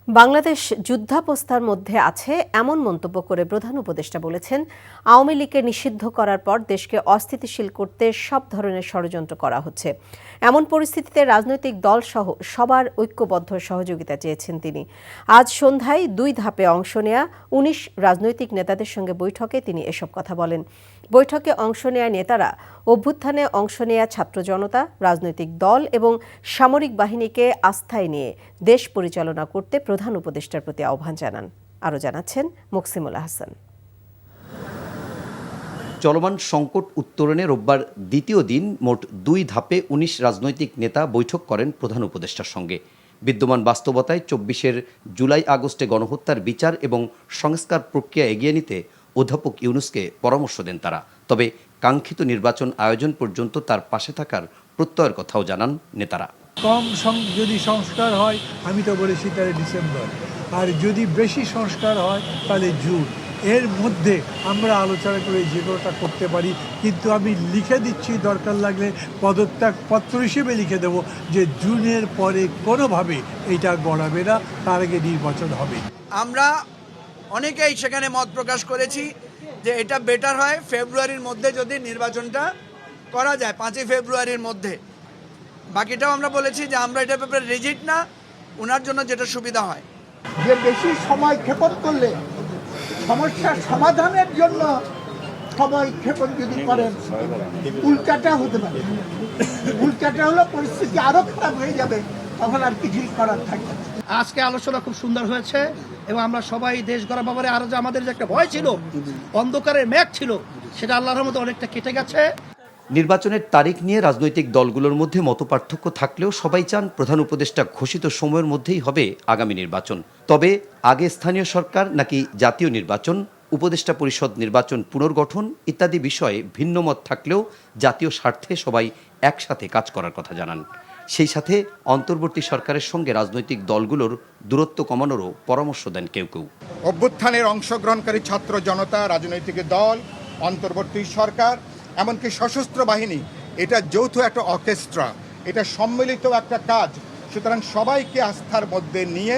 বাংলাদেশ যুদ্ধাবস্থার মধ্যে আছে এমন মন্তব্য করে প্রধান উপদেষ্টা বলেছেন, আওয়ামী লীগকে নিষিদ্ধ করার পর দেশকে অস্থিতিশীল করতে সব ধরনের ষড়যন্ত্র করা হচ্ছে। এমন পরিস্থিতিতে রাজনৈতিক দলসহ সবার ঐক্যবদ্ধ সহযোগিতা চেয়েছেন তিনি। আজ সন্ধ্যায় 2 ধাপে অংশ নেয়া 19 রাজনৈতিক নেতাদের সঙ্গে বৈঠকে তিনি এসব কথা বলেন। বৈঠকে অংশ নেয়া নেতারা অভ্যুত্থানে অংশ নেয়া ছাত্র জনতা, রাজনৈতিক দল এবং সামরিক বাহিনীকে আস্থায় নিয়ে দেশ পরিচালনা করতে প্রধান উপদেষ্টার প্রতি আহ্বান জানান। আরও জানাচ্ছেন মুকসিমুল আহসান। চলমান সংকট উত্তরণে রোববার দ্বিতীয় দিন মোট 2 ধাপে 19 রাজনৈতিক নেতা বৈঠক করেন প্রধান উপদেষ্টার সঙ্গে। বিদ্যমান বাস্তবতায় 24 জুলাই আগস্টে গণহত্যার বিচার এবং সংস্কার প্রক্রিয়া এগিয়ে নিতে অধ্যাপক ইউনূসকে পরামর্শ দেন তারা। তবে কাঙ্ক্ষিত নির্বাচন আয়োজন পর্যন্ত তার পাশে থাকার প্রত্যয়ের কথাও জানান নেতারা। কম যদি সংস্কার হয় আমি তো বলেছি তাহলে ডিসেম্বর, আর যদি বেশি সংস্কার হয় তাহলে জুন। এর মধ্যে আমরা আলোচনা করে যে কোনোটা করতে পারি, কিন্তু আমি লিখে দিচ্ছি, দরকার লাগলে পদত্যাগপত্র হিসেবে লিখে দেব যে জুনের পরে কোনোভাবে এটা গড়াবে না, তার আগে নির্বাচন হবে। আমরা অনেকেই সেখানে মত প্রকাশ করেছি যে এটা বেটার হয় ফেব্রুয়ারির মধ্যে যদি নির্বাচনটা করা যায়, 5 ফেব্রুয়ারির মধ্যে। বাকিটাও আমরা বলেছি যে আমরা এটা ব্যাপারে রিজিড না, ওনার জন্য যেটা সুবিধা হয়। যে বেশি সময় ক্ষেপণ করলে সমস্যার সমাধানের জন্য সময় ক্ষেপণ যদি করেন, উল্টাটা হতে পারে। উল্টাটা হলো পরিস্থিতি আরো খারাপ হয়ে যাবে, তখন আর কিছুই করার থাকবে না। আজকে আলোচনা খুব সুন্দর হয়েছে এবং আমরা সবাই দেশ গড়া ব্যাপারে আরো যে আমাদের যে একটা ভয় ছিল, অন্ধকারের মেঘ ছিল, সেটা আল্লাহর রহমতে অনেকটা কেটে গেছে। নির্বাচনের তারিখ নিয়ে রাজনৈতিক দলগুলোর মধ্যে মতপার্থক্য থাকলেও সবাই চান প্রধান উপদেষ্টা ঘোষিত সময়ের মধ্যেই হবে আগামী নির্বাচন। তবে আগে স্থানীয় সরকার নাকি জাতীয় নির্বাচন, উপদেষ্টা পরিষদ নির্বাচন পুনর্গঠন ইত্যাদি বিষয়ে ভিন্ন মত থাকলেও জাতীয় স্বার্থে সবাই একসাথে কাজ করার কথা জানান। সেই সাথে অন্তর্বর্তী সরকারের সঙ্গে রাজনৈতিক দলগুলোর দূরত্ব কমানোরও পরামর্শ দেন কেউ কেউ। অভ্যুত্থানের অংশগ্রহণকারী ছাত্র জনতা, রাজনৈতিক দল, অন্তর্বর্তী সরকার, এমনকি সশস্ত্র বাহিনী, এটা যৌথ একটা অর্কেস্ট্রা, এটা সম্মিলিত একটা কাজ। সুতরাং সবাইকে আস্থার মধ্যে নিয়ে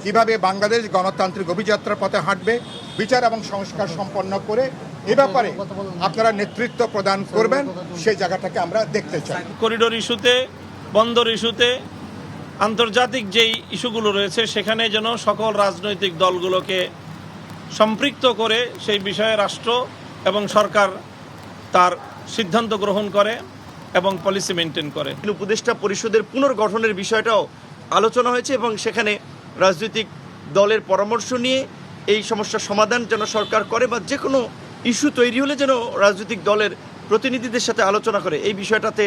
কিভাবে বাংলাদেশ গণতান্ত্রিক অভিযাত্রার পথে হাঁটবে, বিচার এবং সংস্কার সম্পন্ন করে এ ব্যাপারে আপনারা নেতৃত্ব প্রদান করবেন, সেই জায়গাটাকে আমরা দেখতে চাই। করিডোর ইস্যুতে, বন্দর ইস্যুতে, আন্তর্জাতিক যেই ইস্যুগুলো রয়েছে সেখানে যেন সকল রাজনৈতিক দলগুলোকে সম্পৃক্ত করে সেই বিষয়ে রাষ্ট্র এবং সরকার তার সিদ্ধান্ত গ্রহণ করে এবং পলিসি মেনটেন করে। উপদেষ্টা পরিষদের পুনর্গঠনের বিষয়টাও আলোচনা হয়েছে এবং সেখানে রাজনৈতিক দলের পরামর্শ নিয়ে এই সমস্যার সমাধান যেন সরকার করে, বা যে কোনো ইস্যু তৈরি হলে যেন রাজনৈতিক দলের প্রতিনিধিদের সাথে আলোচনা করে, এই বিষয়টাতে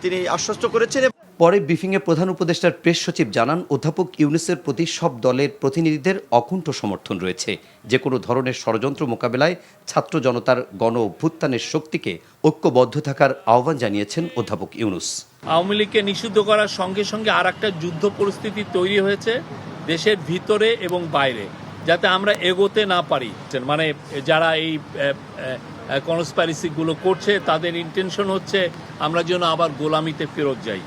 তিনি আশ্বস্ত করেছেন। পরে ব্রিফিংয়ে প্রধান উপদেষ্টার প্রেস সচিব জানান, অধ্যাপক ইউনূসের প্রতি সব দলের প্রতিনিধিদের অকুণ্ঠ সমর্থন রয়েছে। যে কোনো ধরনের ষড়যন্ত্র মোকাবেলায় ছাত্র জনতার গণ অভ্যুত্থানের শক্তিকে ঐক্যবদ্ধ থাকার আহ্বান জানিয়েছেন অধ্যাপক ইউনূস। আওয়ামী লীগকে নিষিদ্ধ করার সঙ্গে সঙ্গে আর একটা যুদ্ধ পরিস্থিতি তৈরি হয়েছে দেশের ভিতরে এবং বাইরে, যাতে আমরা এগোতে না পারি। মানে যারা এই কনস্পাইরেসিগুলো করছে তাদের ইন্টেনশন হচ্ছে আমরা যেন আবার গোলামিতে ফেরত যাই।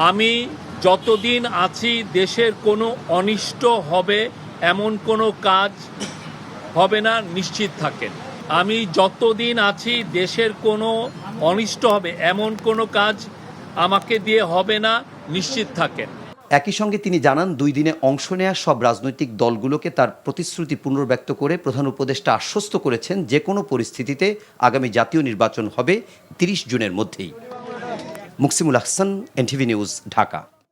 আমি যতদিন আছি দেশের কোনো অনিষ্ট হবে এমন কোনো কাজ হবে না, নিশ্চিত থাকেন। আমি যতদিন আছি দেশের কোনো অনিষ্ট হবে এমন কোনো কাজ আমাকে দিয়ে হবে না, নিশ্চিত থাকেন। একই সঙ্গে তিনি জানান, 2 দিনে অংশ নেয়া সব রাজনৈতিক দলগুলোকে তার প্রতিশ্রুতি পুনর্ব্যক্ত করে প্রধান উপদেষ্টা আশ্বস্ত করেছেন যে কোনো পরিস্থিতিতে আগামী জাতীয় নির্বাচন হবে 30 জুনের মধ্যেই। Muksimul Ahsan, NTV news, Dhaka.